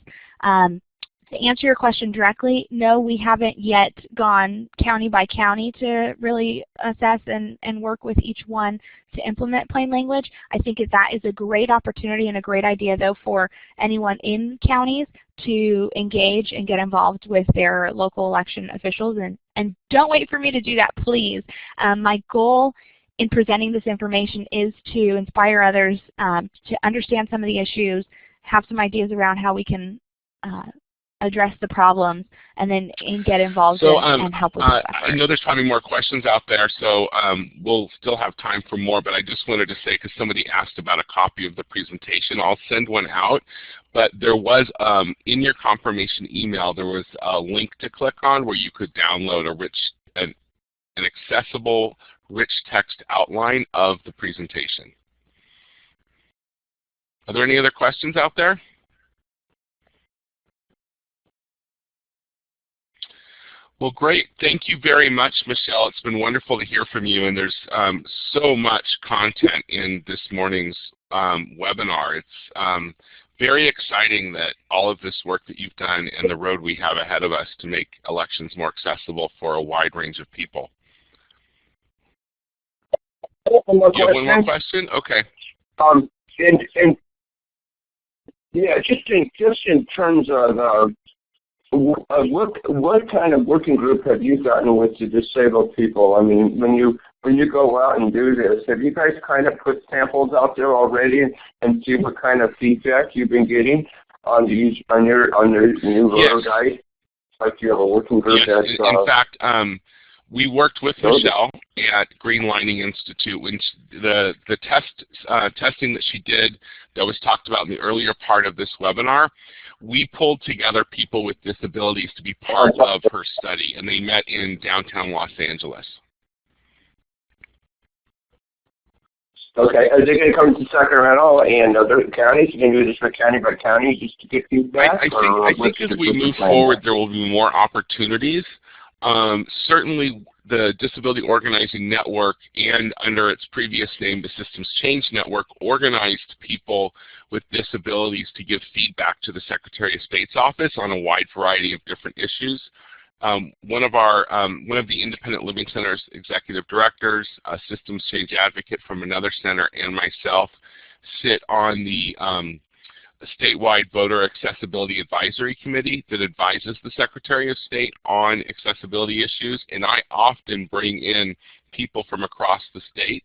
To answer your question directly, no, we haven't yet gone county by county to really assess and work with each one to implement plain language. I think that is a great opportunity and a great idea, though, for anyone in counties to engage and get involved with their local election officials. And don't wait for me to do that, please. My goal in presenting this information is to inspire others to understand some of the issues, have some ideas around how we can address the problems, and then get involved and help with this effort. I know there's probably more questions out there, so we'll still have time for more, but I just wanted to say, because somebody asked about a copy of the presentation, I'll send one out, but there was, in your confirmation email, there was a link to click on where you could download an accessible, rich text outline of the presentation. Are there any other questions out there? Well, great. Thank you very much, Michelle. It's been wonderful to hear from you, and there's so much content in this morning's webinar. It's very exciting that all of this work that you've done and the road we have ahead of us to make elections more accessible for a wide range of people. One more question. One more question? Okay. And yeah, just in terms of what kind of working group have you gotten with the disabled people? I mean, when you go out and do this, have you guys kind of put samples out there already and see what kind of feedback you've been getting on your new voter guide? Like you have a working group that's in fact, we worked with Michelle at Greenlining Institute when the testing that she did that was talked about in the earlier part of this webinar. We pulled together people with disabilities to be part of her study, and they met in downtown Los Angeles. Okay, are they going to come to Sacramento and other counties? You can do this for county by county just to get feedback? I think as we move forward, there will be more opportunities. Certainly the Disability Organizing Network, and under its previous name, the Systems Change Network, organized people with disabilities to give feedback to the Secretary of State's office on a wide variety of different issues. One of the Independent Living Center's executive directors, a systems change advocate from another center, and myself sit on the statewide Voter Accessibility Advisory Committee that advises the Secretary of State on accessibility issues, and I often bring in people from across the state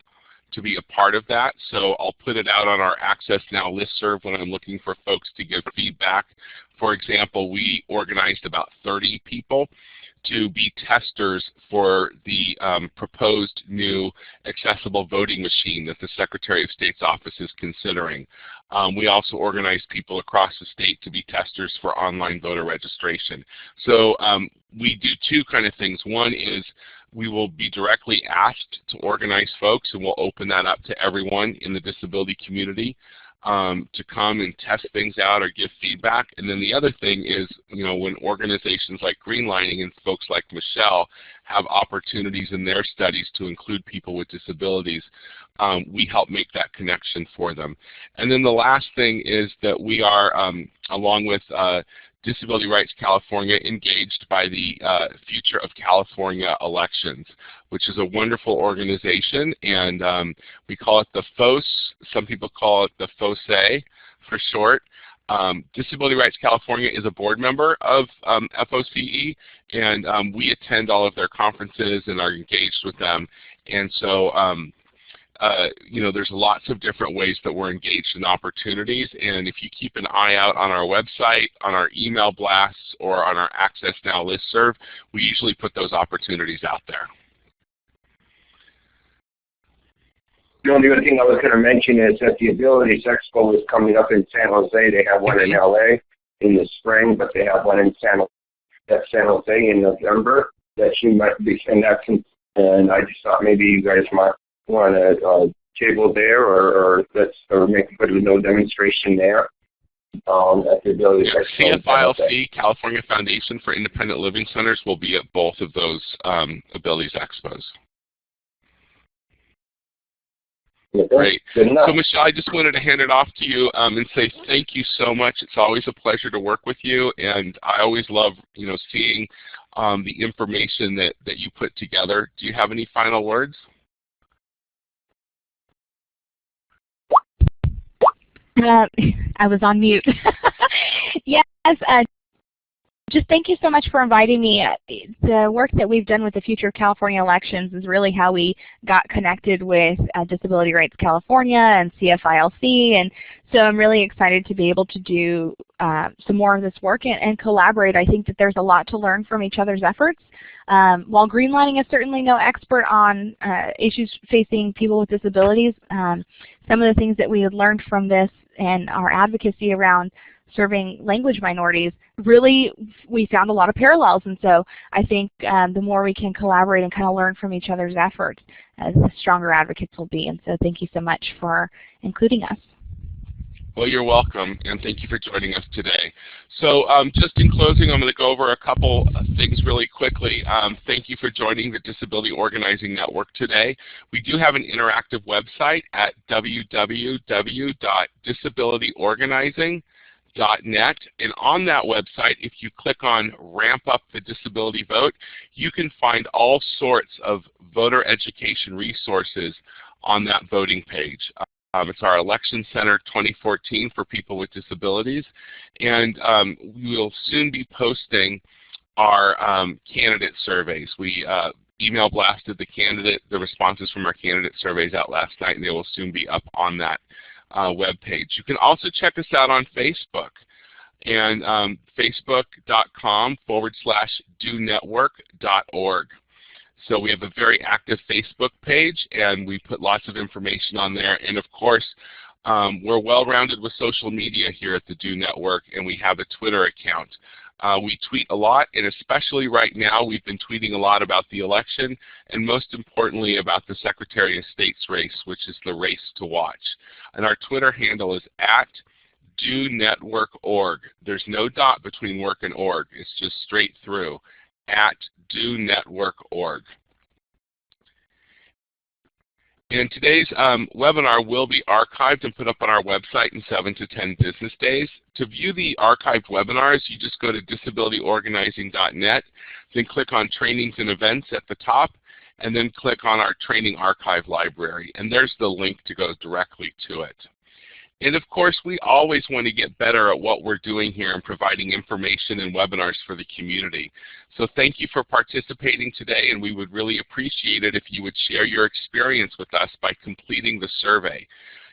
to be a part of that. So I'll put it out on our Access Now listserv when I'm looking for folks to give feedback. For example, we organized about 30 people to be testers for the proposed new accessible voting machine that the Secretary of State's office is considering. We also organized people across the state to be testers for online voter registration. So we do two kind of things. One is we will be directly asked to organize folks, and we'll open that up to everyone in the disability community to come and test things out or give feedback. And then the other thing is, when organizations like Greenlining and folks like Michelle have opportunities in their studies to include people with disabilities, we help make that connection for them. And then the last thing is that we are, along with Disability Rights California, engaged by the Future of California Elections, which is a wonderful organization, and we call it the FOSE. Some people call it the FOSE for short. Disability Rights California is a board member of FOCE, and we attend all of their conferences and are engaged with them. And so there's lots of different ways that we're engaged in opportunities, and if you keep an eye out on our website, on our email blasts, or on our Access Now listserv, we usually put those opportunities out there. The only other thing I was going to mention is that the Abilities Expo is coming up in San Jose. They have one in LA in the spring, but they have one in San Jose in November that you might be, and and I just thought maybe you guys might want to table there, or make put a little demonstration there at the Abilities Expo. CFILC, California Foundation for Independent Living Centers, will be at both of those Abilities Expos. Great. So Michelle, I just wanted to hand it off to you and say thank you so much. It's always a pleasure to work with you, and I always love seeing the information that you put together. Do you have any final words? I was on mute. Yes. Just thank you so much for inviting me. The work that we've done with the Future of California Elections is really how we got connected with Disability Rights California and CFILC, and so I'm really excited to be able to do some more of this work and collaborate. I think that there's a lot to learn from each other's efforts. While Greenlining is certainly no expert on issues facing people with disabilities, some of the things that we have learned from this and our advocacy around serving language minorities, really we found a lot of parallels, and so I think the more we can collaborate and kind of learn from each other's efforts, the stronger advocates will be. And so thank you so much for including us. Well, you're welcome, and thank you for joining us today. So just in closing, I'm going to go over a couple of things really quickly. Thank you for joining the Disability Organizing Network today. We do have an interactive website at www.disabilityorganizing.net, and on that website, if you click on Ramp Up the Disability Vote, you can find all sorts of voter education resources on that voting page. It's our Election Center 2014 for people with disabilities, and we will soon be posting our candidate surveys. We email blasted the responses from our candidate surveys out last night, and they will soon be up on that web page. You can also check us out on Facebook, and facebook.com/donetwork.org. So we have a very active Facebook page, and we put lots of information on there. And of course, we're well-rounded with social media here at the Do Network, and we have a Twitter account. We tweet a lot, and especially right now, we've been tweeting a lot about the election, and most importantly about the Secretary of State's race, which is the race to watch. And our Twitter handle is @DoNetworkOrg. There's no dot between work and org. It's just straight through, @DoNetworkOrg. And today's webinar will be archived and put up on our website in 7 to 10 business days. To view the archived webinars, you just go to disabilityorganizing.net, then click on Trainings and Events at the top, and then click on our Training Archive Library. And there's the link to go directly to it. And of course, we always want to get better at what we're doing here and providing information and webinars for the community. So thank you for participating today, and we would really appreciate it if you would share your experience with us by completing the survey.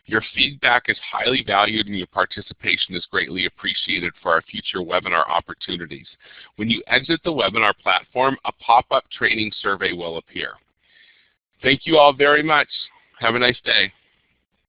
Your feedback is highly valued, and your participation is greatly appreciated for our future webinar opportunities. When you exit the webinar platform, a pop-up training survey will appear. Thank you all very much. Have a nice day.